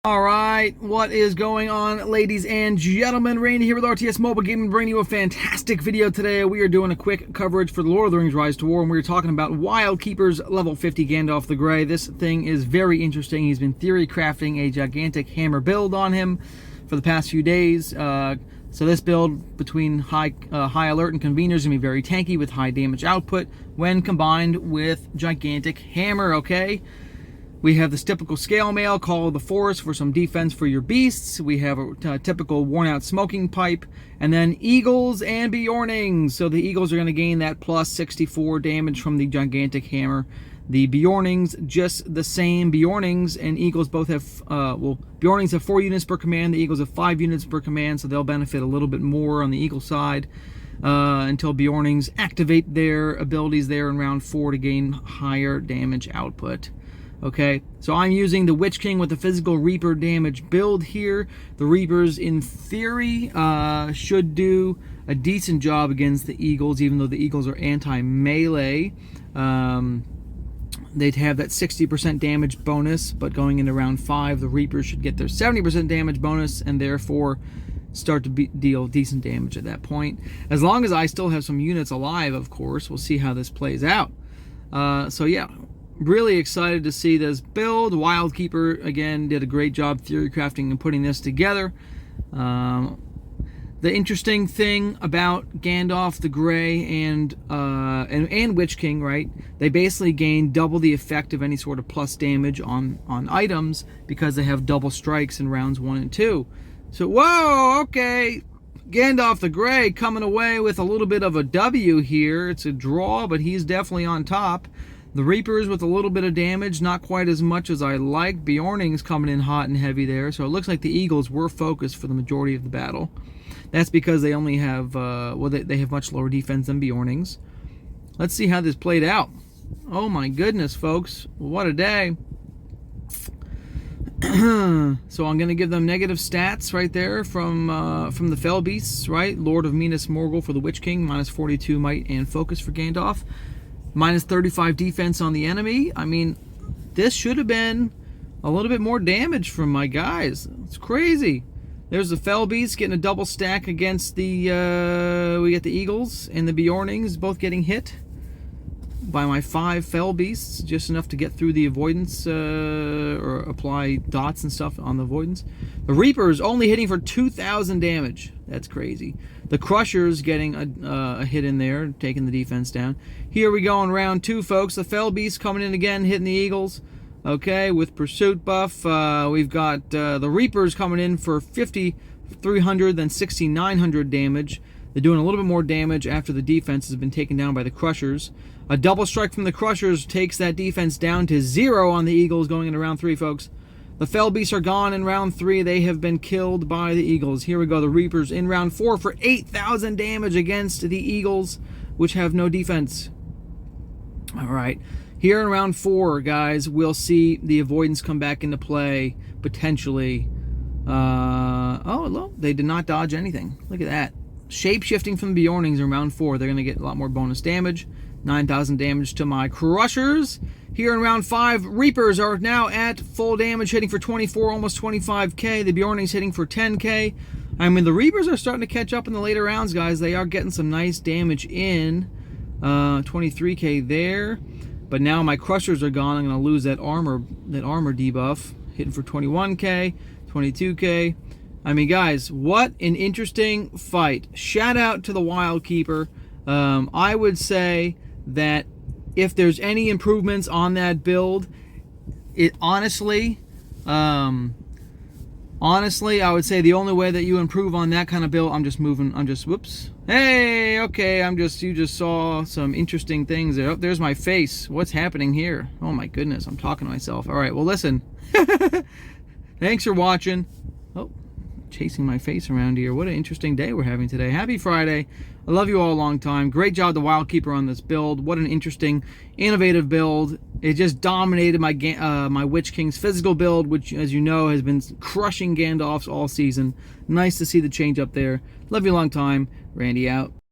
Alright, what is going on, ladies and gentlemen? Randy here with RTS Mobile Gaming, bringing you a fantastic video today. We are doing a quick coverage for The Lord of the Rings Rise to War, and we're talking about Wild Keeper's level 50 Gandalf the Grey. This thing is very interesting. He's been theory crafting a gigantic hammer build on him for the past few days. So this build, between high alert and convener, is going to be very tanky with high damage output when combined with gigantic hammer, okay? We have this typical scale mail, Call of the Forest for some defense for your beasts. We have a typical worn out smoking pipe. And then Eagles and Bjornings. So the Eagles are going to gain that plus 64 damage from the gigantic hammer. The Bjornings, just the same. Bjornings and Eagles both have, Bjornings have 4 units per command. The Eagles have 5 units per command, so they'll benefit a little bit more on the Eagle side. Until Bjornings activate their abilities there in round 4 to gain higher damage output. Okay, so I'm using the Witch King with the physical Reaper damage build here. The Reapers, in theory, should do a decent job against the Eagles, even though the Eagles are anti-melee. They'd have that 60% damage bonus, but going into round 5, the Reapers should get their 70% damage bonus, and therefore start to deal decent damage at that point. As long as I still have some units alive, of course. We'll see how this plays out. So yeah. Really excited to see this build. Wild Keeper, again, did a great job theory crafting and putting this together. The interesting thing about Gandalf the Grey and Witch King, right? They basically gain double the effect of any sort of plus damage on items because they have double strikes in rounds 1 and 2. So, whoa, okay. Gandalf the Grey coming away with a little bit of a W here. It's a draw, but he's definitely on top. The Reapers with a little bit of damage, not quite as much as I like. Bjorning's coming in hot and heavy there. So it looks like the Eagles were focused for the majority of the battle. That's because they only have, they have much lower defense than Bjornings. Let's see how this played out. Oh my goodness, folks. What a day. So I'm going to give them negative stats right there from the Fell Beasts, right? Lord of Minas Morgul for the Witch King, minus 42 might and focus for Gandalf. Minus 35 defense on the enemy. I mean, this should have been a little bit more damage from my guys. It's crazy. There's the Fell Beasts getting a double stack against the, we get the Eagles and the Bjornings both getting hit by my 5 Fell Beasts, just enough to get through the avoidance, or apply dots and stuff on the avoidance. The Reapers only hitting for 2,000 damage. That's crazy. The Crushers getting a hit in there, taking the defense down. Here we go in round 2, folks. The Fell Beasts coming in again, hitting the Eagles. Okay, with Pursuit buff. We've got the Reapers coming in for 5,300, then 6,900 damage. They're doing a little bit more damage after the defense has been taken down by the Crushers. A double strike from the Crushers takes that defense down to 0 on the Eagles going into round 3, folks. The Fell Beasts are gone in round 3. They have been killed by the Eagles. Here we go, the Reapers in round 4 for 8,000 damage against the Eagles, which have no defense. All right. Here in round 4, guys, we'll see the avoidance come back into play, potentially. Oh, look, they did not dodge anything. Look at that. Shape-shifting from the Bjornings in round 4. They're going to get a lot more bonus damage. 9,000 damage to my Crushers. Here in round 5, Reapers are now at full damage, hitting for 24, almost 25k. The Bjornings hitting for 10k. I mean, the Reapers are starting to catch up in the later rounds, guys. They are getting some nice damage in. 23k there. But now my Crushers are gone. I'm going to lose that armor debuff. Hitting for 21k, 22k. I mean, guys, what an interesting fight. Shout out to the Wild Keeper. I would say that if there's any improvements on that build, it honestly, I would say the only way that you improve on that kind of build, whoops. Hey, okay, you just saw some interesting things there. Oh, there's my face. What's happening here? Oh my goodness, I'm talking to myself. All right, well, listen. Thanks for watching. Oh, chasing my face around here. What an interesting day we're having today. Happy Friday. I love you all a long time. Great job, the Wild Keeper, on this build. What an interesting, innovative build. It just dominated my my Witch King's physical build, which, as you know, has been crushing Gandalf's all season. Nice to see the change up there. Love you a long time. Randy out.